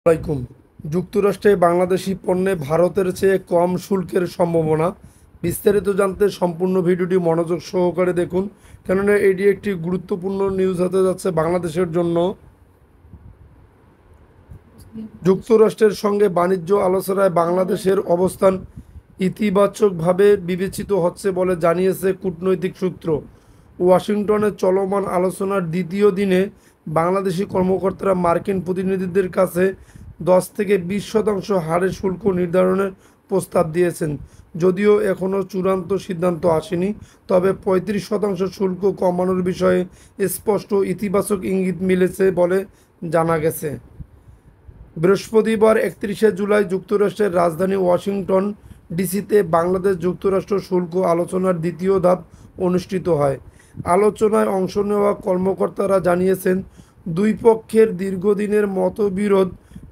আসসালামাইকুম। যুক্তরাষ্ট্রে বাংলাদেশি পণ্যে ভারতের চেয়ে কম শুল্কের সম্ভাবনা। বিস্তারিত জানতে সম্পূর্ণ ভিডিওটি মনোযোগ সহকারে দেখুন, কেননা এটি একটি গুরুত্বপূর্ণ নিউজ হতে যাচ্ছে বাংলাদেশের জন্য। যুক্তরাষ্ট্রের সঙ্গে বাণিজ্য আলোচনায় বাংলাদেশের অবস্থান ইতিবাচকভাবে বিবেচিত হচ্ছে বলে জানিয়েছে কূটনৈতিক সূত্র। ওয়াশিংটনে চলমান আলোচনার দ্বিতীয় দিনে বাংলাদেশি কর্মকর্তারা মার্কিন প্রতিনিধিদের কাছে 10 থেকে 20% হারে শুল্ক নির্ধারণের প্রস্তাব দিয়েছেন। যদিও এখনও চূড়ান্ত সিদ্ধান্ত আসেনি, তবে 35% শুল্ক কমানোর বিষয়ে স্পষ্ট ইতিবাচক ইঙ্গিত মিলেছে বলে জানা গেছে। বৃহস্পতিবার 31শে জুলাই যুক্তরাষ্ট্রের রাজধানী ওয়াশিংটন ডিসিতে বাংলাদেশ যুক্তরাষ্ট্র শুল্ক আলোচনার দ্বিতীয় ধাপ অনুষ্ঠিত হয়। আলোচনায় অংশ নেওয়া কর্মকর্তারা জানিয়েছেন, দুই পক্ষের দীর্ঘদিনের মতবিরোধ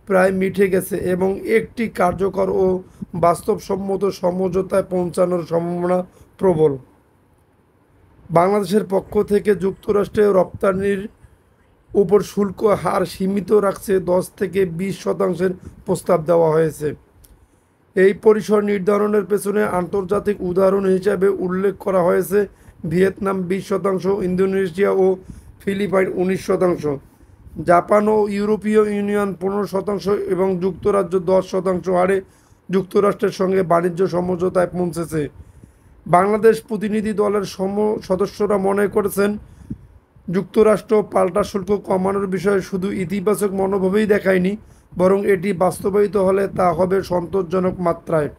প্রায় মিটে গেছে এবং একটি কার্যকর ও বাস্তবসম্মত সমঝোতায় পৌঁছানোর সম্ভাবনা প্রবল। বাংলাদেশের পক্ষ থেকে যুক্তরাষ্ট্রে রপ্তানির উপর শুল্ক হার সীমিত রাখছে 10 থেকে 20% প্রস্তাব দেওয়া হয়েছে। এই পরিসর নির্ধারণের পেছনে আন্তর্জাতিক উদাহরণ হিসাবে উল্লেখ করা হয়েছে ভিয়েতনাম 20%, ইন্দোনেশিয়া ও ফিলিপাইন 19%, জাপান ও ইউরোপীয় ইউনিয়ন 15% এবং যুক্তরাজ্য 10% হারে যুক্তরাষ্ট্রের সঙ্গে বাণিজ্য সমঝোতায় পৌঁছেছে। বাংলাদেশ প্রতিনিধি দলের সদস্যরা মনে করেছেন, যুক্তরাষ্ট্র পাল্টা শুল্ক কমানোর বিষয়ে শুধু ইতিবাচক মনোভাবই দেখায়নি, বরং এটি বাস্তবায়িত হলে তা হবে সন্তোষজনক মাত্রায়।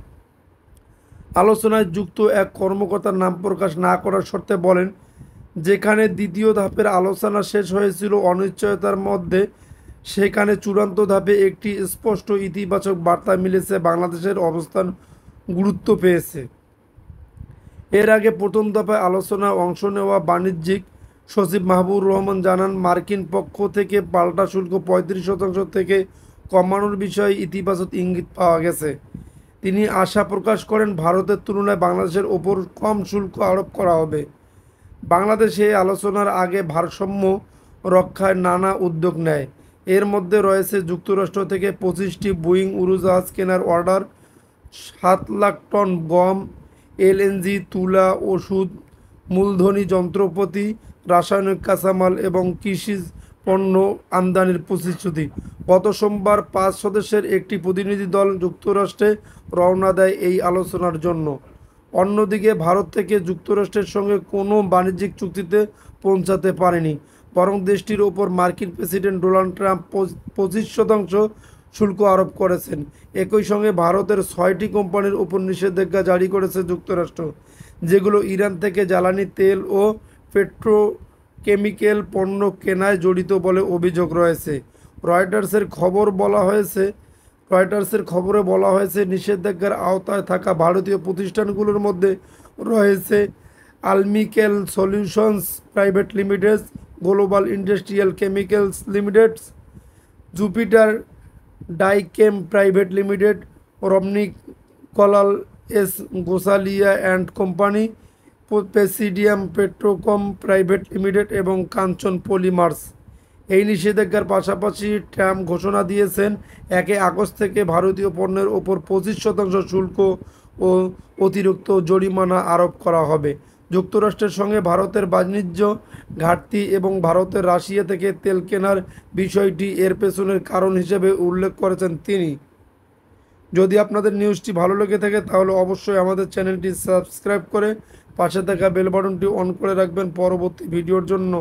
আলোচনায় যুক্ত এক কর্মকর্তার নাম প্রকাশ না করার শর্তে বলেন, যেখানে দ্বিতীয় ধাপের আলোচনা শেষ হয়েছিল অনিশ্চয়তার মধ্যে, সেখানে চূড়ান্ত ধাপে একটি স্পষ্ট ইতিবাচক বার্তা মিলেছে। বাংলাদেশের অবস্থান গুরুত্ব পেয়েছে। এর আগে প্রথম দফায় আলোচনায় অংশ নেওয়া বাণিজ্যিক সচিব মাহবুবুর রহমান জানান, মার্কিন পক্ষ থেকে পাল্টা শুল্ক 35% থেকে কমানোর বিষয়ে ইতিবাচক ইঙ্গিত পাওয়া গেছে। তিনি আশা প্রকাশ করেন, ভারতের তুলনায় বাংলাদেশের ওপর কম শুল্ক আরোপ করা হবে। বাংলাদেশ এই আলোচনার আগে ভারসাম্য রক্ষায় নানা উদ্যোগ নেয়। এর মধ্যে রয়েছে যুক্তরাষ্ট্র থেকে 25টি বোয়িং উড়োজাহাজ কেনার অর্ডার, 7 লাখ টন গম, এলএনজি, তুলা, ওষুধ, মূলধনী যন্ত্রপাতি, রাসায়নিক কাঁচামাল এবং কৃষি পণ্য আমদানির প্রতিশ্রুতি। গত সোমবার 5 সদস্যের একটি প্রতিনিধি দল যুক্তরাষ্ট্রে রওনা দেয় এই আলোচনার জন্য। অন্যদিকে ভারত থেকে যুক্তরাষ্ট্রের সঙ্গে কোনো বাণিজ্যিক চুক্তিতে পৌঁছাতে পারেনি, বরং দেশটির ওপর মার্কিন প্রেসিডেন্ট ডোনাল্ড ট্রাম্প 25% শুল্ক আরোপ করেছেন। একই সঙ্গে ভারতের 6টি কোম্পানির উপর নিষেধাজ্ঞা জারি করেছে যুক্তরাষ্ট্র, যেগুলো ইরান থেকে জ্বালানি তেল ও পেট্রোকেমিক্যাল পণ্য কেনায় জড়িত বলে অভিযোগ রয়েছে। রয়টার্সের খবরে বলা হয়েছে, নিষেধাজ্ঞার আওতায় থাকা ভারতীয় প্রতিষ্ঠানগুলোর মধ্যে রয়েছে আলমিকেল Solutions Private Limited, Global Industrial Chemicals Limited, Jupiter Dyechem Private Limited, Ramniklal S Gosalia and Company, Presidium Petrochem Private Limited এবং কাঞ্চন পলিমার্স। এই নিষেধাজ্ঞার পাশাপাশি ট্রাম্প ঘোষণা দিয়েছেন, 1 আগস্ট থেকে ভারতীয় পণ্যের ওপর 25% শুল্ক ও অতিরিক্ত জরিমানা আরোপ করা হবে। যুক্তরাষ্ট্রের সঙ্গে ভারতের বাণিজ্য ঘাটতি এবং ভারতের রাশিয়া থেকে তেল কেনার বিষয়টি এর পেছনের কারণ হিসেবে উল্লেখ করেছেন তিনি। যদি আপনাদের নিউজটি ভালো লেগে থাকে তাহলে অবশ্যই আমাদের চ্যানেলটি সাবস্ক্রাইব করে পাশে থাকা বেল বাটনটি অন করে রাখবেন পরবর্তী ভিডিওর জন্য।